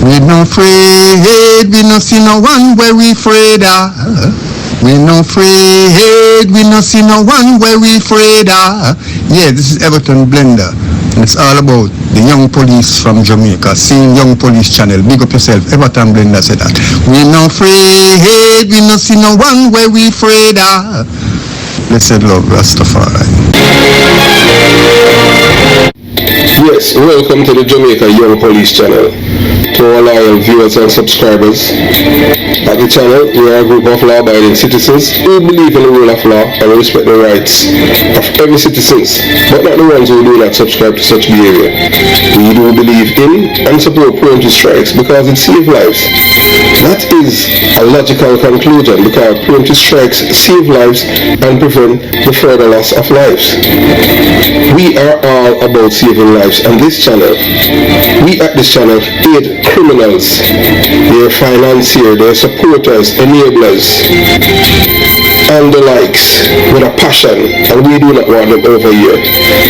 We no afraid, we no see no one where we afraid of. We no afraid, we no see no one where we afraid of. Yeah, this is Everton Blender. And it's all about the young police from Jamaica, seeing Young Police Channel. Big up yourself, Everton Blender said that. We no afraid, we no see no one where we afraid of. Blessed love, Rastafari. Yes, welcome to the Jamaica Young Police Channel. To all loyal viewers and subscribers, at the channel we are a group of law-abiding citizens who believe in the rule of law and respect the rights of every citizen, but not the ones who do not subscribe to such behavior. We do believe in and support preemptive strikes because it saves lives. That is a logical conclusion because preemptive strikes save lives and prevent the further loss of lives. We are all about saving lives on this channel. We at this channel aid criminals, their financiers, their supporters, enablers, and the likes with a passion, and we do not want them over here.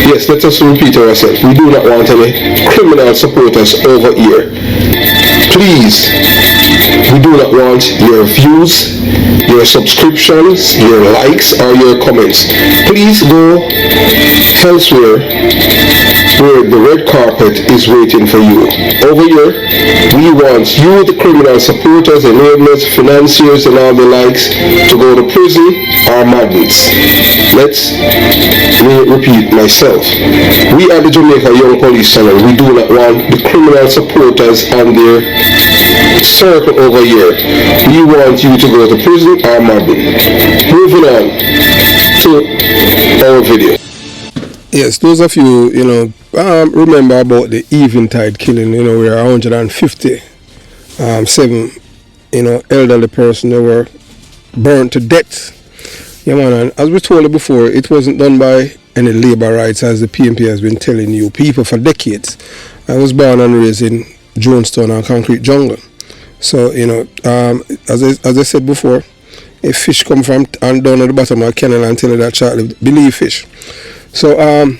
Yes, let us repeat ourselves. We do not want any criminal supporters over here. Please, we do not want your views, your subscriptions, your likes, or your comments. Please go elsewhere where the red carpet is waiting for you. Over here, we want you, the criminal supporters, enablers, financiers, and all the likes, to go to prison or madness. Let's repeat myself. We are the Jamaica Young Police Channel. We do not want the criminal supporters and their circle over here. We want you to go to prison or madness. Moving on to our video. Yes, those of you, remember about the Eventide killing, where 157, elderly person, they were burnt to death. Yeah, man, and as we told you before, it wasn't done by any labor rights, as the PNP has been telling you people for decades. I was born and raised in Jonestown and Concrete Jungle. So, as I said before, if fish come from and down at the bottom of the canal and tell you that child, believe fish. So, I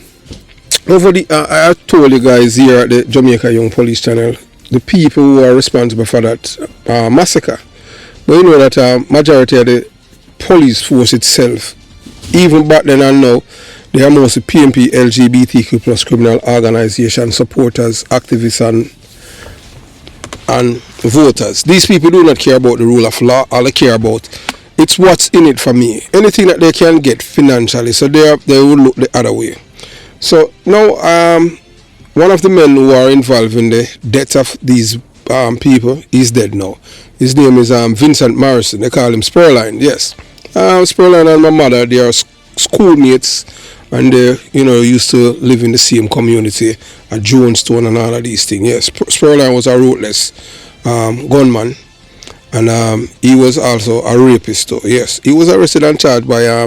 told you guys here at the Jamaica Young Police Channel, the people who are responsible for that massacre. But you know that majority of the police force itself, even back then and now, they are mostly PNP, LGBTQ plus criminal organization supporters, activists, and voters. These people do not care about the rule of law. All they care about, it's what's in it for me. Anything that they can get financially, so they will look the other way. So now, one of the men who are involved in the death of these people is dead now. His name is Vincent Morrison. They call him Spurline. Yes, Spurline and my mother, they are schoolmates, and they used to live in the same community at Jonestown and all of these things. Yes, Spurline was a ruthless gunman. And he was also a rapist too. Yes, he was arrested and charged by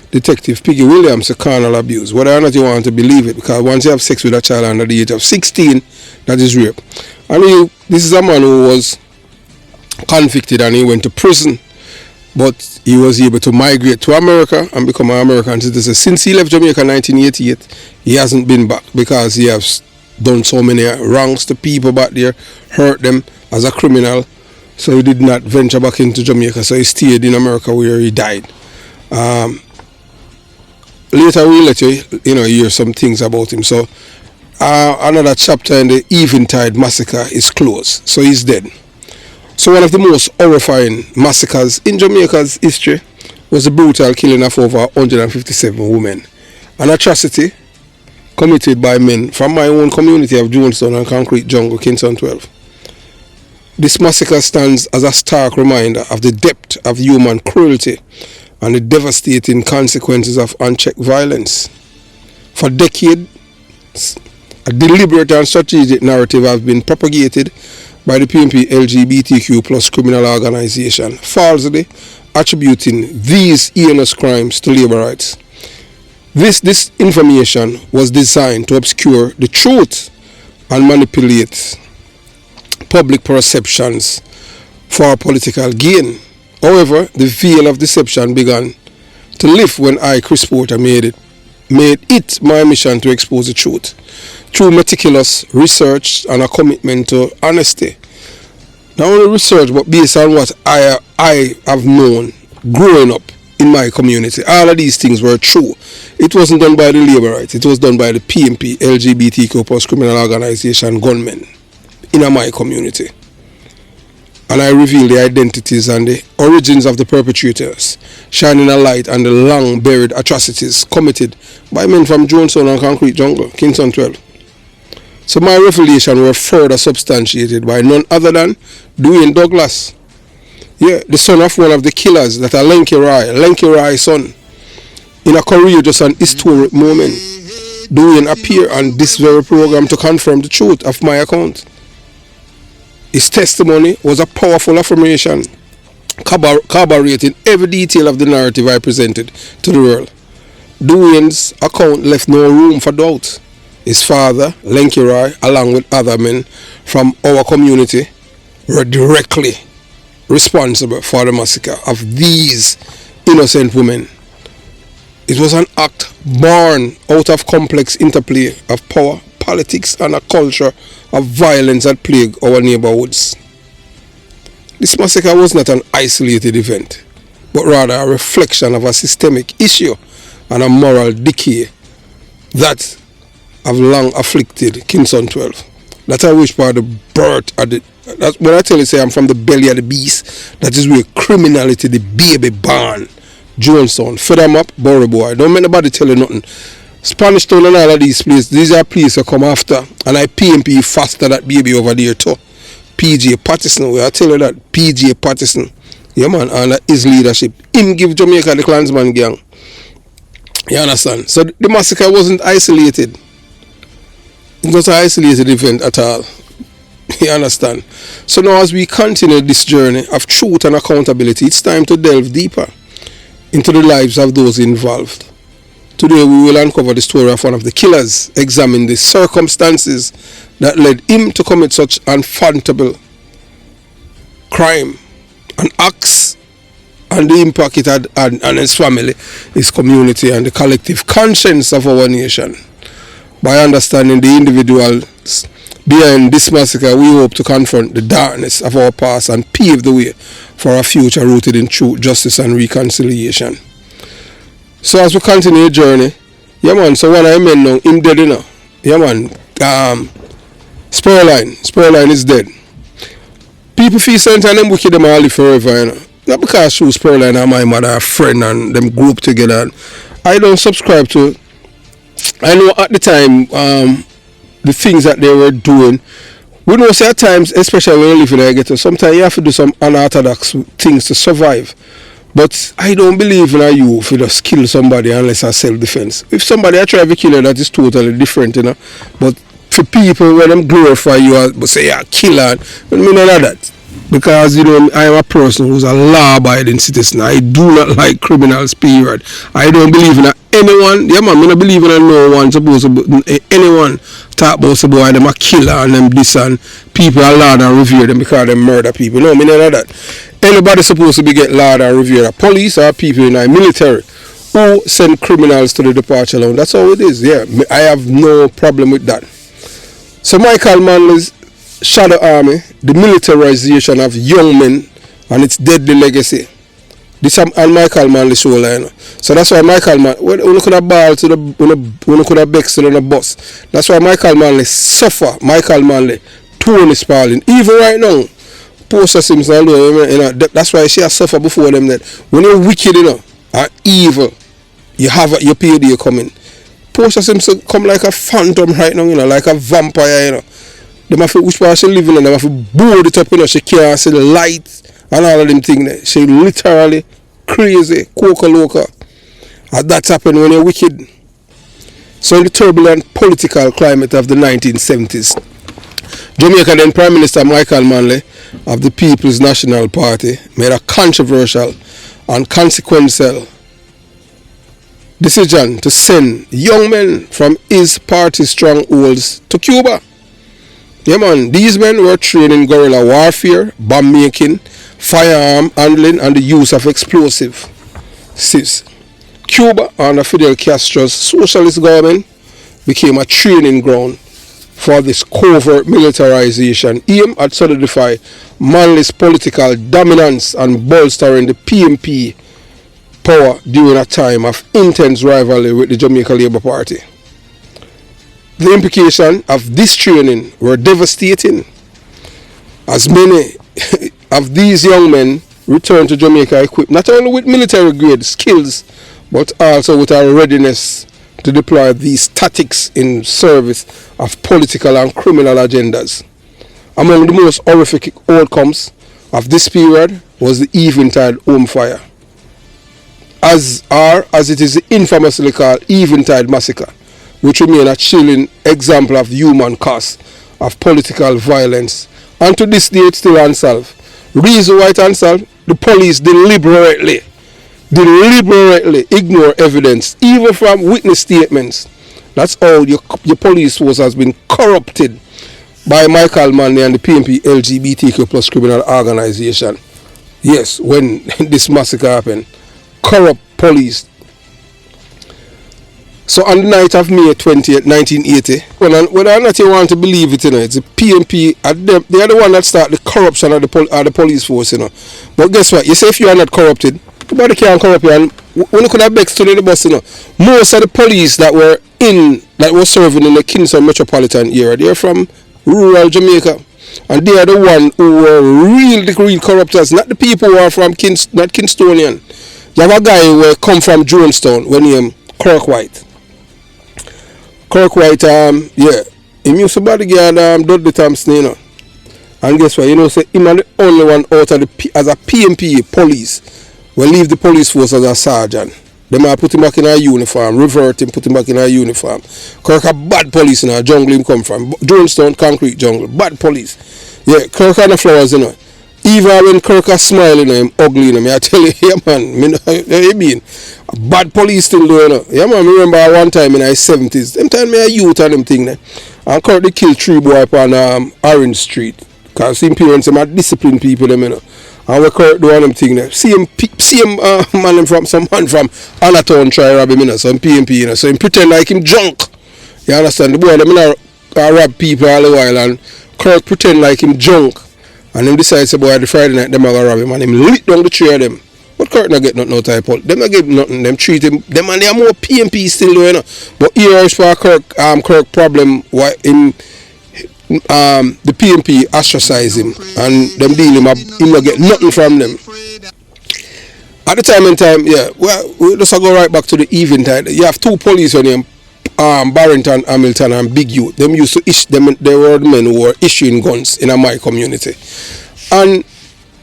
Detective Piggy Williams for carnal abuse. Whether or not you want to believe it, because once you have sex with a child under the age of 16, that is rape. And this is a man who was convicted and he went to prison, but he was able to migrate to America and become an American citizen. Since he left Jamaica in 1988, he hasn't been back because he has done so many wrongs to people back there, hurt them as a criminal. So he did not venture back into Jamaica, so he stayed in America where he died. Later we'll let you hear some things about him. So another chapter in the Eventide massacre is closed, so he's dead. So one of the most horrifying massacres in Jamaica's history was the brutal killing of over 157 women. An atrocity committed by men from my own community of Jonestown and Concrete Jungle, Kingston 12. This massacre stands as a stark reminder of the depth of human cruelty and the devastating consequences of unchecked violence. For decades, a deliberate and strategic narrative has been propagated by the PNP LGBTQ plus criminal organization, falsely attributing these heinous crimes to labor rights. This information was designed to obscure the truth and manipulate public perceptions for political gain. However, the veil of deception began to lift when I, Chris Porter, made it my mission to expose the truth. Through meticulous research and a commitment to honesty, not only research, but based on what I have known growing up in my community, all of these things were true. It wasn't done by the labor rights. It was done by the PMP, LGBTQ plus criminal organization gunmen in my community. And I reveal the identities and the origins of the perpetrators, shining a light on the long buried atrocities committed by men from Jonestown and Concrete Jungle, Kingston 12. So my revelation were further substantiated by none other than Dwayne Douglas. Yeah, the son of one of the killers that are Lenky Rye's son. In a courageous and historic moment, Dwayne appeared on this very program to confirm the truth of my account. His testimony was a powerful affirmation, corroborating every detail of the narrative I presented to the world. Dwayne's account left no room for doubt. His father, Lenky Rye, along with other men from our community, were directly responsible for the massacre of these innocent women. It was an act born out of complex interplay of power, politics, and a culture of violence that plagued our neighborhoods. This massacre was not an isolated event, but rather a reflection of a systemic issue and a moral decay that have long afflicted Kingston 12. That I wish for the birth of the... That's when I tell you, say I'm from the belly of the beast, that is where criminality, the baby born. Jonestown, fed them up, Borough Boy. Don't make nobody tell you nothing. Spanish Town and all of these places, these are places that come after. And I PMP faster that baby over there too. PJ Patterson, I tell you that. PJ Patterson. Yeah man, under his leadership. Him give Jamaica the Klansman gang. You understand? So the massacre wasn't isolated. It's not an isolated event at all. You understand? So now as we continue this journey of truth and accountability, it's time to delve deeper into the lives of those involved. Today we will uncover the story of one of the killers, examine the circumstances that led him to commit such unfathomable crime and acts, and the impact it had on his family, his community, and the collective conscience of our nation. By understanding the individuals behind this massacre, we hope to confront the darkness of our past and pave the way for a future rooted in truth, justice, and reconciliation. So as we continue the journey, yeah man, so when I meant now, him dead, you know. Yeah man, Spurline is dead. People feel sometimes them wicked, them all live forever, you know. Not because she was Spurline and my mother are a friend and them group together. And I don't subscribe to, I know at the time, the things that they were doing. We know say at times, especially when you live in the ghetto, sometimes you have to do some unorthodox things to survive. But I don't believe in a you if you just kill somebody unless it's self-defense. If somebody try to kill you, that is totally different, you know. But for people, when them glorify you, but say you're a killer, I mean none of that. Because, you know, I am a person who's a law-abiding citizen. I do not like criminals, period. I don't believe in anyone. Yeah, man, I don't believe in no one supposed to, anyone talk about some boy, them a killer and them this and people are laud and revere them because they murder people. No, I mean none of that. Anybody supposed to be get laud and revere, police or people in the military who send criminals to the departure lounge. That's how it is, yeah. I have no problem with that. So Michael Manley's Shadow Army, the militarization of young men and its deadly legacy. This and Michael Manley show line. So that's why Michael Manley, when you could have ball to the, when you could have bex on the bus. That's why Michael Manley suffer. Michael Manley, Tony Spurline. Even right now, Poster Simpson, you know, that's why she has suffered before them. That when you're wicked, you know, or evil, you have your payday coming. Poster Simpson come like a phantom right now, you know, like a vampire, you know. Them have to, which part she living in, them have to board it up, you know, she can't see the light and all of them things there. She literally crazy, coca loca. And that's happened when you're wicked. So in the turbulent political climate of the 1970s, Jamaica then Prime Minister Michael Manley of the People's National Party made a controversial and consequential decision to send young men from his party strongholds to Cuba. Yeah man, these men were trained in guerrilla warfare, bomb making, firearm handling and the use of explosives. Cuba under Fidel Castro's socialist government became a training ground for this covert militarization aimed at solidify Manly's political dominance and bolstering the PMP power during a time of intense rivalry with the Jamaica Labour Party. The implications of this training were devastating, as many of these young men returned to Jamaica equipped not only with military grade skills but also with a readiness to deploy these tactics in service of political and criminal agendas. Among the most horrific outcomes of this period was the Eventide home fire, as it is infamously called Eventide massacre, which remains a chilling example of human cost of political violence, and to this day it's still unsolved. Reason why it's unsolved? The police deliberately ignore evidence, even from witness statements. That's how your police force has been corrupted by Michael Manley and the PMP LGBTQ plus criminal organization. Yes, when this massacre happened, corrupt police. So on the night of May 20th, 1980, whether or not you want to believe it, it's the PMP, they are the one that start the corruption of the police force, But guess what? You say if you are not corrupted, nobody can corrupt you, and when you could have vexed to the bus, most of the police that were serving in the Kingston metropolitan area, they're from rural Jamaica, and they are the one who were real corruptors, not the people who are from not Kingstonian. You have a guy who come from Jonestown when he Kirk White, he used to bodyguard Dudley Thompson, and guess what? Say him are the only one out of as a PMP police will leave the police force as a sergeant. They might put him back in a uniform, revert him, put him back in a uniform. Kirk a bad police in a jungle him come from. Jonestown concrete jungle, bad police. Yeah, Kirk and the flowers, Even when Kirk a smiling, him ugly, I tell you, yeah man, you mean? Bad police still doing it. Yeah man, I remember one time in the 70s, them time me a youth and them thing there. And Kirk they killed 3 boys on Orange Street. Because his parents them are disciplined people them, And we Kirk do one them thing there. See him man from some man from Anatown try rob him, some PMP, so him pretend like him drunk. You understand? The boy them rob people all the while, and Kirk pretend like him drunk. And him decide say boy the Friday night them a go rob him, and him lit down the 3 of them. But Kirk not get nothing out of Paul. Them not get nothing. Them treat him. Them and they are more PMP still doing But here is for Kirk problem why him the PMP ostracize him and them deal him up. Him not get nothing from them. At the time, yeah. Well, we just go right back to the Eventide. You have 2 police on him. Barrington, Hamilton, and Big Youth. Them used to they were the men who were issuing guns in my community. And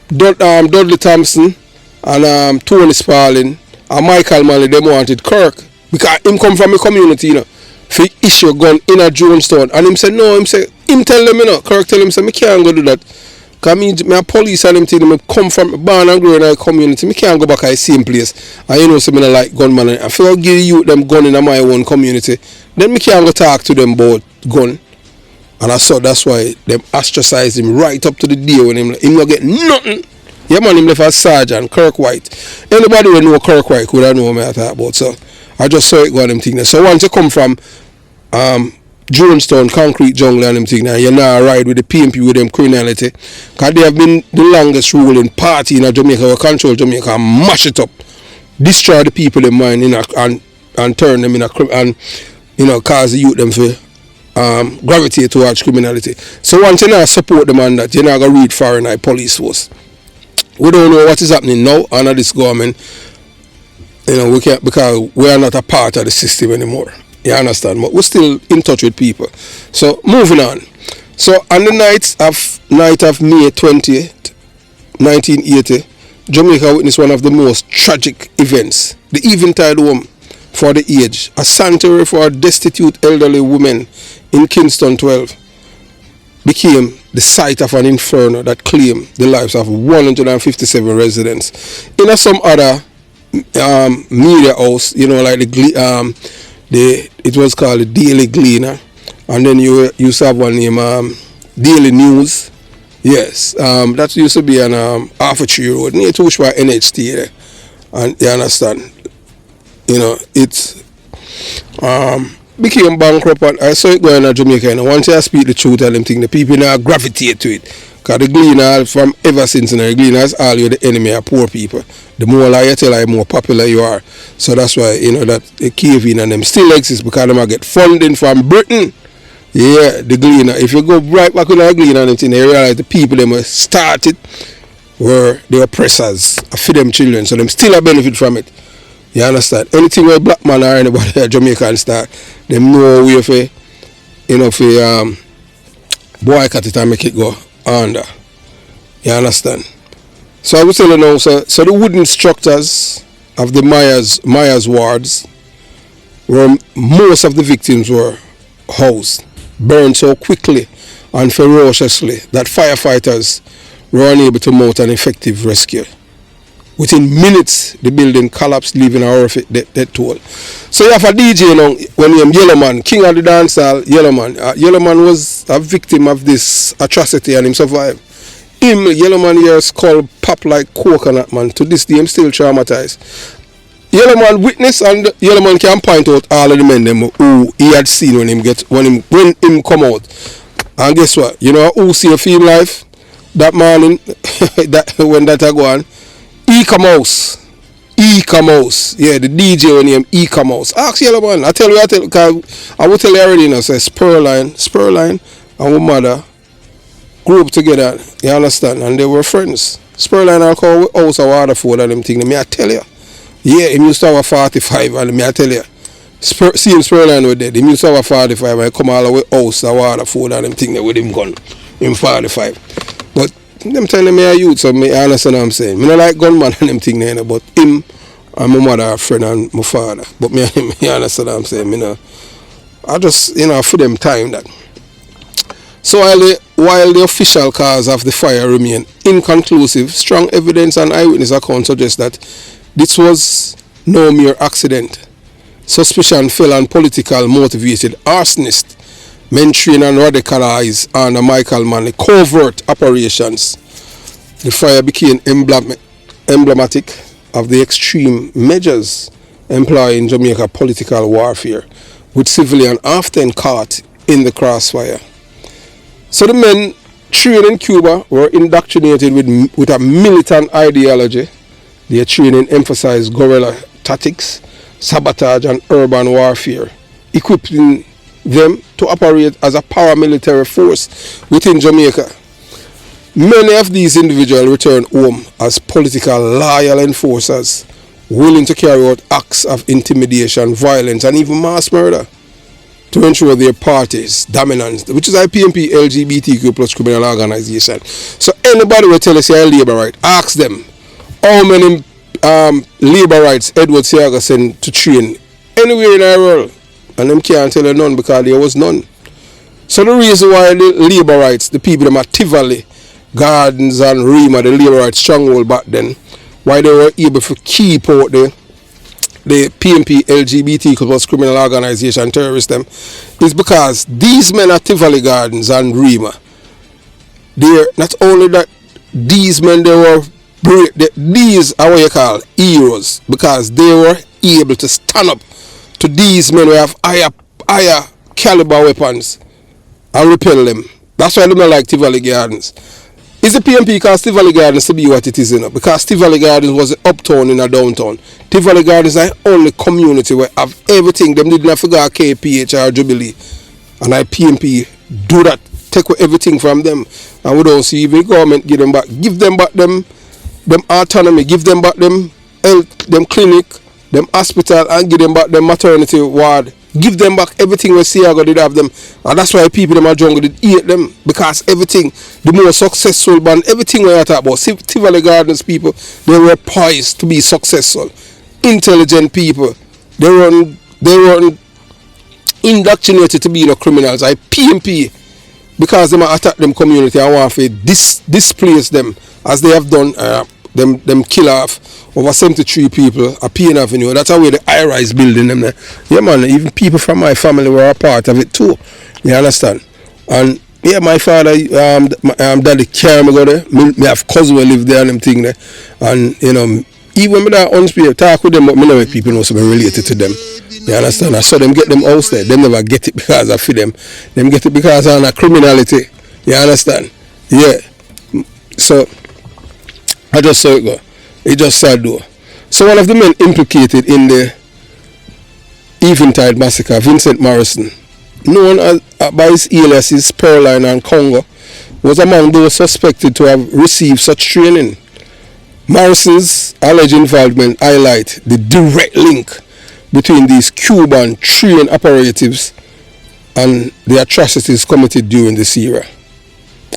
Dudley Thompson and Tony Spurline and Michael Manley, them wanted Kirk because him come from a community, for issue a gun in a Jonestown. And him said no, him tell them, Kirk tell him say me can't go do that. Because me a police and him tell me come from born and grow in a community, me can't go back to the same place. And say me not like gunman. And if I give you them gun in my own community, then me can't go talk to them about gun. And I saw that's why them ostracized him right up to the day when him not get nothing. Yeah man, him left as Sergeant Kirk White. Anybody who know Kirk White could have know what I talk about. So I just saw it go on them thing there. So once you come from Jonestown, concrete jungle and them thing now, you now ride with the PMP with them criminality. Because they have been the longest ruling party in Jamaica who control Jamaica and mash it up. Destroy the people in mind and turn them in a and cause the youth them for gravitate towards criminality. So once you now support them on that, you're not going to read foreign police force. We don't know what is happening now under this government. We can't, because we are not a part of the system anymore. You understand? But we're still in touch with people. So moving on. So on the night of May 20th, 1980, Jamaica witnessed one of the most tragic events. The Eventide home for the aged, a sanctuary for destitute elderly women in Kingston 12, became the site of an inferno that claimed the lives of 157 residents. In some other media house, like it was called the Daily Gleaner, and then you used to have one named Daily News. Yes, that used to be on Arthur Road near to Ushwa NHT there. And you understand, it's became bankrupt, and I saw it going in Jamaica. And once I speak the truth, and them thing, the people now gravitate to it. Because the gleaner from ever since, and the gleaners all you the enemy are poor people. The more lie you tell, the more popular you are. So that's why, you know, that the cave in and them still exist, because them get funding from Britain. Yeah, the gleaner. If you go right back on the gleaner and thing, you realize the people them started were the oppressors for them children. So them still a benefit from it. You understand? Anything where black man or anybody at Jamaican start, them know way for, you know, for boycott it and make it go under. You understand? So I was telling you now, so the wooden structures of the Myers wards, where most of the victims were housed, burned so quickly and ferociously that firefighters were unable to mount an effective rescue. Within minutes, the building collapsed, leaving a horrific death toll. So you have a DJ now, when you're Yellow Man, king of the dancehall, Yellow Man. Yellow Man was a victim of this atrocity and him survived. Him, Yellow Man here, skull pop like coconut, man. To this day, I'm still traumatized. Yellow Man witness, and Yellow Man can point out all of the men them who he had seen when him come out. And guess what? You know who see a film life that morning that when that go on? E come house. Yeah, the DJ when him E come house. Ask Yellow Man. I will tell you already now. Say Spurline and my mother grew up together. You understand? And they were friends. Spurline I call house a Waterford and them thing. Me I tell you. Yeah, he used to have a 45 and me I tell you. See him Spurline with dead. He used to have a 45 and I come all the way house a Waterford and them thing with him gun. Him 45. But them telling me a youth, so me understand what I'm saying. Me not like gunman and them thing there, but him and my mother are friend and my father. But me understand what I'm saying. Me know, I just, you know, for them time that. So while the official cause of the fire remain inconclusive, strong evidence and eyewitness accounts suggest that this was no mere accident. Suspicion fell on political motivated arsonists, men trained and radicalized under Michael Manley covert operations. The fire became emblematic of the extreme measures employed in Jamaica political warfare, with civilians often caught in the crossfire. So the men trained in Cuba were indoctrinated with a militant ideology. Their training emphasized guerrilla tactics, sabotage and urban warfare, equipping them to operate as a paramilitary force within Jamaica. Many of these individuals returned home as political loyal enforcers, willing to carry out acts of intimidation, violence and even mass murder to ensure their party's dominance, which is IPMP LGBTQ plus criminal organization. So anybody will tell us you're a labor right, ask them how many labor rights Edward Seaga sent to train anywhere in our world. And them can't tell you none because there was none. So the reason why the labor rights, the people them at Tivoli, Gardens and Rima, the labor rights stronghold back then, why they were able to keep out the PMP LGBT plus criminal organization terrorist them, is because these men at Tivoli Gardens and Rima, they're not only that these men they were these are what you call heroes, because they were able to stand up to these men who have higher caliber weapons and repel them. That's why they don't like Tivoli Gardens. Is the PMP cause Tivoli Gardens to be what it is, you know? Because Tivoli Gardens was an uptown in a downtown. Tivoli Gardens is the only community where have everything. Them did not forget KPH or Jubilee. And I PMP do that, take away everything from them. And we don't see even government give them back. Give them back them autonomy, give them back them health, them clinic, them hospital, and give them back them maternity ward. Give them back everything where Seaga did have them. And that's why people in my jungle did eat them. Because everything, the more successful band, everything we talk about, Tivoli Gardens people, they were poised to be successful. Intelligent people. They weren't indoctrinated to be criminals. I PMP, because they might attack them community and want to displace them, as they have done them kill off over 73 people at Payne Avenue. That's how the high-rise building them there. Yeah, man, even people from my family were a part of it too. You understand? And yeah, my father, daddy carry me go there. Me have cousin who live there and them thing there. And you know, even when I unspeak talk with them, but me know people know something related to them. You understand? So them get them house there. Them never get it because of them. Them get it because of a criminality. You understand? Yeah. So I just saw it go. It just sad though. So one of the men implicated in the Eventide massacre, Vincent Morrison, known as, by his aliases Spurline and Congo, was among those suspected to have received such training. Morrison's alleged involvement highlight the direct link between these Cuban trained operatives and the atrocities committed during this era.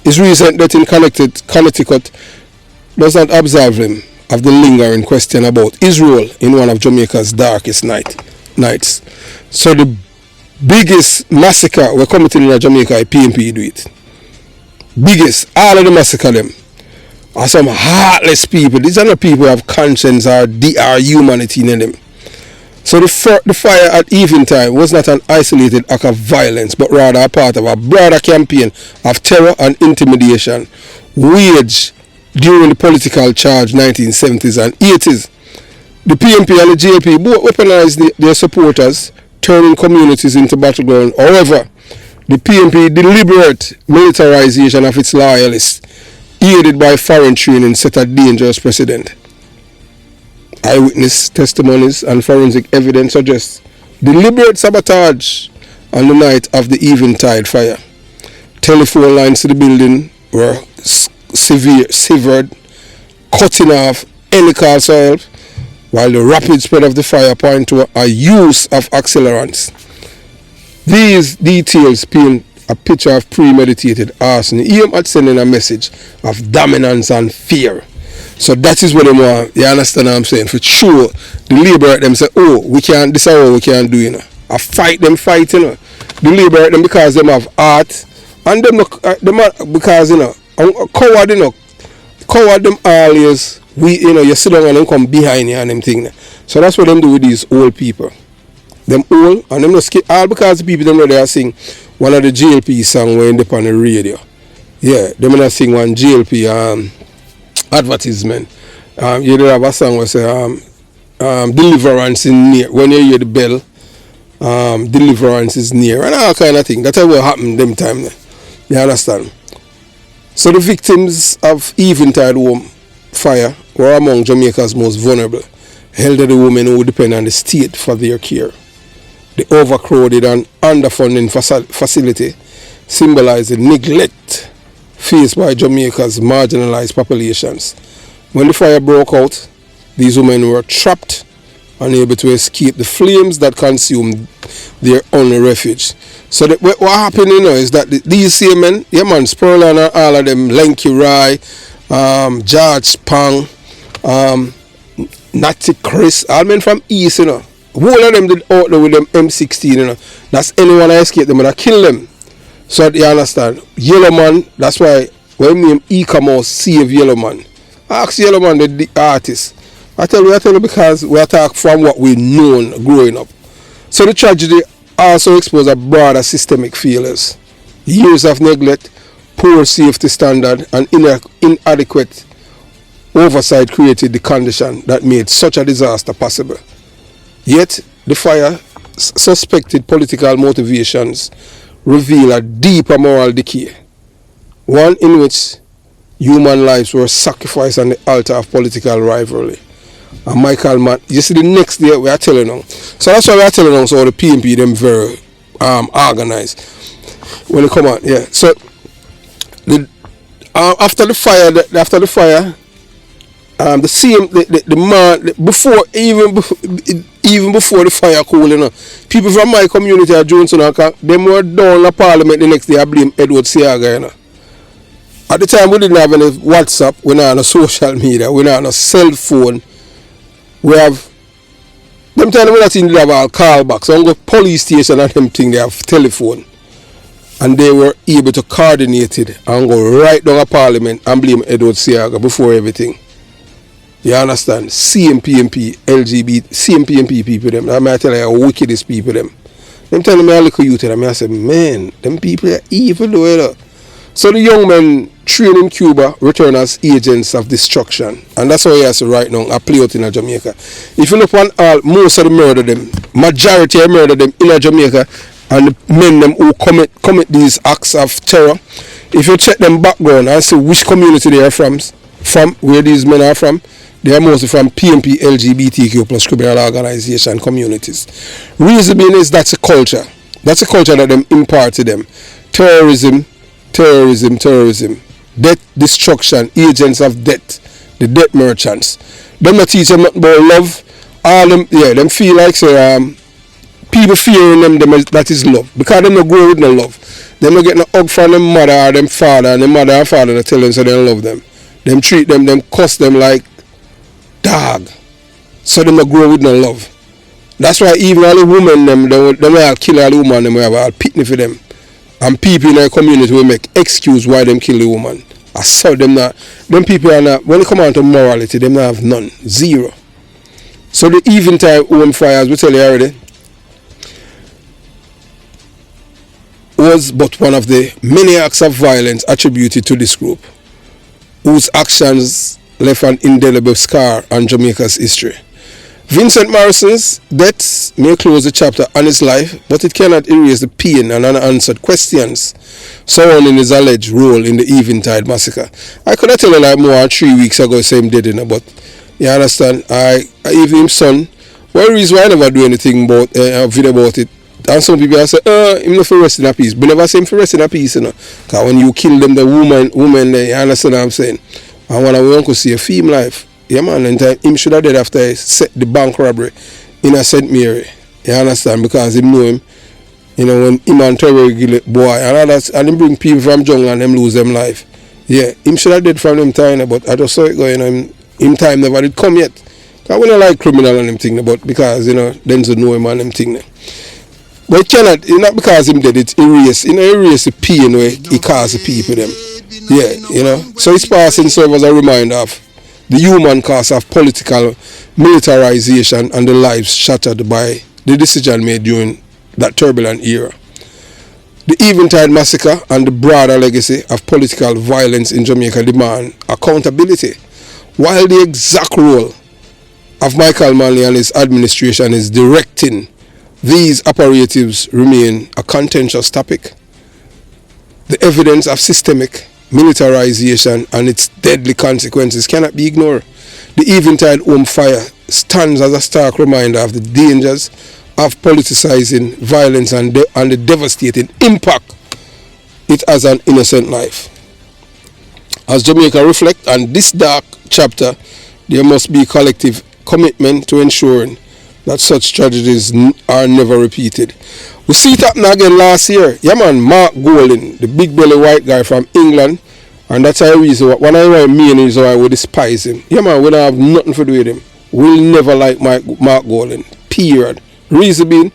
His recent death in Connecticut does not absolve him of the lingering question about his role in one of Jamaica's darkest nights. So the biggest massacre we're committing in Jamaica, PNP do it. Biggest, all of the massacre them are some heartless people. These are not people who have conscience or humanity in them. So the fire at Eventide was not an isolated act of violence, but rather a part of a broader campaign of terror and intimidation waged during the political charged 1970s and 80s. The PNP and the JP both weaponized their supporters, turning communities into battleground. However, the PNP deliberate militarization of its loyalists, aided by foreign training, set a dangerous precedent. Eyewitness testimonies and forensic evidence suggest deliberate sabotage on the night of the Eventide fire. Telephone lines to the building were severed, cutting off any cause for help, while the rapid spread of the fire point to a use of accelerants. These details paint a picture of premeditated arson aimed at sending a message of dominance and fear. So that is what they want. You understand what I'm saying? For sure, the liberate them say, oh, we can't, this is what we can't do, you know. I fight them, you know. The liberate them because them have art, and them because, you know, coward, you know, coward them always, you know, you sit down and them come behind you and them thing. So that's what them do with these old people. Them old, and them not skip, all because the people them know they are sing one of the GLP songs when they on the radio. Yeah, them not sing one GLP advertisement. You did have a song where say deliverance is near. When you hear the bell, deliverance is near, and all kind of thing. That's what happened them time there. You understand? So the victims of Eventide home fire were among Jamaica's most vulnerable, elderly women who depend on the state for their care. The overcrowded and underfunding facility symbolized the neglect faced by Jamaica's marginalized populations. When the fire broke out, these women were trapped, unable to escape the flames that consumed their only refuge. So what happened, you know, is that these same men, yeah man, Spurline and all of them, Lenky Rai, George Pang, Natty Chris, all men from East, you know. All of them did out there with them M16, you know. That's anyone I escape them and I kill them. So you understand? Yellow Man, that's why when me E-Commerce save Yellow Man. Ask Yellow Man, the artist. I tell you because we attack from what we known growing up. So the tragedy also exposed a broader systemic failures. Years of neglect, poor safety standard, and inadequate oversight created the condition that made such a disaster possible. Yet, the fire suspected political motivations reveal a deeper moral decay, one in which human lives were sacrificed on the altar of political rivalry. And Michael Mann, you see the next day we are telling them. So that's why we are telling them, so the PNP them very organized when they come out. Yeah. So after the fire, the man before even before the fire cool, you know, people from my community at Johnson, them were down in Parliament the next day. I blame Edward Siaga, you know. At the time we didn't have any WhatsApp, we not on a social media, we not on a cell phone. We have them time we not in have all callbacks. So I go police station and them thing they have telephone. And they were able to coordinate it and go right down a Parliament and blame Edward Siaga before everything. You understand? CMPMP, LGBT, CMPMP people them. I might tell you how wickedest people them. Them telling me I look at you to them, I say, man, them people are evil though. So the young men train in Cuba, return as agents of destruction. And that's how he has to right now, a play out in Jamaica. If you look on all, most of the murder them, majority of murder them in Jamaica, and the men them who commit these acts of terror, if you check them background and see which community they are from where these men are from, they are mostly from PMP, LGBTQ plus criminal organization communities. Reason being is that's a culture. That's a culture that them impart to them. Terrorism, death, destruction, agents of death, the death merchants. Them not teach them nothing about love. All them, them feel like people fearing them that is love. Because them not grow with no love. Them not get no hug from them mother or them father, and them mother and father not tell them so they don't love them. Them treat them cuss them like dog. So them not grow with no love. That's why even all the women them will kill all the woman, them will have all pity for them. And people in the community will make excuse why them kill the woman. I saw them not. Them people are not, when it come on to morality, them not have none. Zero. So the Eventide home fires, we tell you already, was but one of the many acts of violence attributed to this group, whose actions left an indelible scar on Jamaica's history. Vincent Morrison's death may close the chapter on his life, but it cannot erase the pain and unanswered questions surrounding his alleged role in the Eventide massacre. I could have told you like more than 3 weeks ago, say him dead, but you understand, even his son, one reason why I never do anything about video about it, and some people say, him not for rest in a peace. But never say him for rest in a peace, you know. Because when you kill them, the woman there, you understand what I'm saying? And when I want to see a film life, yeah man, and time him should have dead after he set the bank robbery in a St. Mary. You understand? Because him know him, you know, when him and Terry boy and others, and him bring people from jungle and them lose them life. Yeah, him should have dead from them time, but I just saw it going, him time never did come yet. Because we don't like criminal and them thing, but because, you know, then to know him and them thing. But it cannot, it's not because him did it, erase the pain where he caused the people them. Yeah, you know. So his passing serves as a reminder of the human cost of political militarization and the lives shattered by the decision made during that turbulent era. The Eventide massacre and the broader legacy of political violence in Jamaica demand accountability, while the exact role of Michael Manley and his administration is directing these operatives remain a contentious topic. The evidence of systemic militarization and its deadly consequences cannot be ignored. The Eventide home fire stands as a stark reminder of the dangers of politicizing violence and the devastating impact it has on innocent life. As Jamaica reflects on this dark chapter, there must be collective commitment to ensuring that such tragedies are never repeated. We see it happen again last year. Yeah man, Mark Golding, the big belly white guy from England, and that's a reason why, when I write me reason why we despise him. Yeah man, we don't have nothing to do with him. We'll never like Mark Golding. Period. Reason being,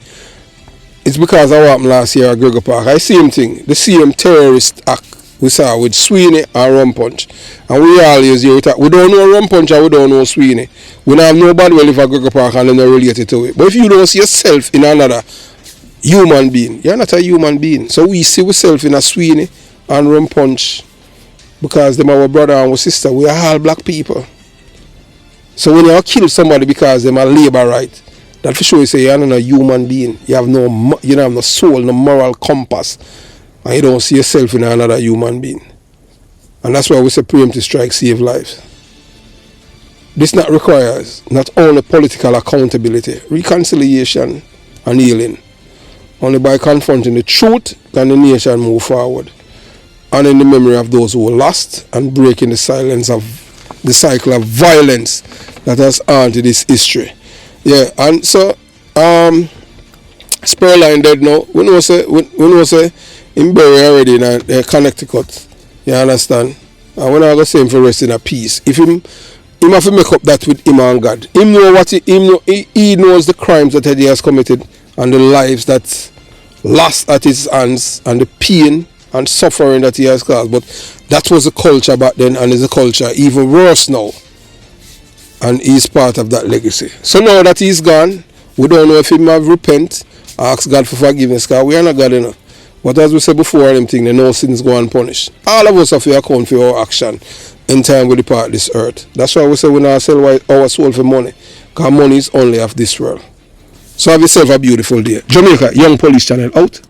it's because I happened last year at Gregor Park. I see him thing, the same terrorist act we saw with Sweeney and Rum Punch. And we always hear it. We don't know Rum Punch and we don't know Sweeney. We don't have nobody will live at Gregor Park and they're not related to it. But if you don't see yourself in another human being, you're not a human being. So we see ourselves in a Sweeney and Rum Punch because they're our brother and our sister. We are all black people. So when you kill somebody because they're a labor right, that for sure you say you're not a human being. You don't have no soul, no moral compass. And you don't see yourself in another human being. And that's why we say preemptive strike save lives. This not requires not only political accountability, reconciliation and healing. Only by confronting the truth can the nation move forward. And in the memory of those who were lost and breaking the silence of the cycle of violence that has haunted this history. Yeah, and so Spurline dead now. We know say him buried already in Connecticut. You understand? And we're not gonna say him for rest in a peace. If him have to make up that with him and God. Him know what he knows the crimes that he has committed and the lives that lost at his hands and the pain and suffering that he has caused. But that was the culture back then and is a culture even worse now. And he's part of that legacy. So now that he's gone, we don't know if he have repent, ask God for forgiveness, because we are not God enough. But as we said before, them thing, they no sins go unpunished. All of us have to account for our action in time we depart this earth. That's why we say we not sell our soul for money. Because money is only of this world. So have yourself a beautiful day. Jamaica Young Police Channel out.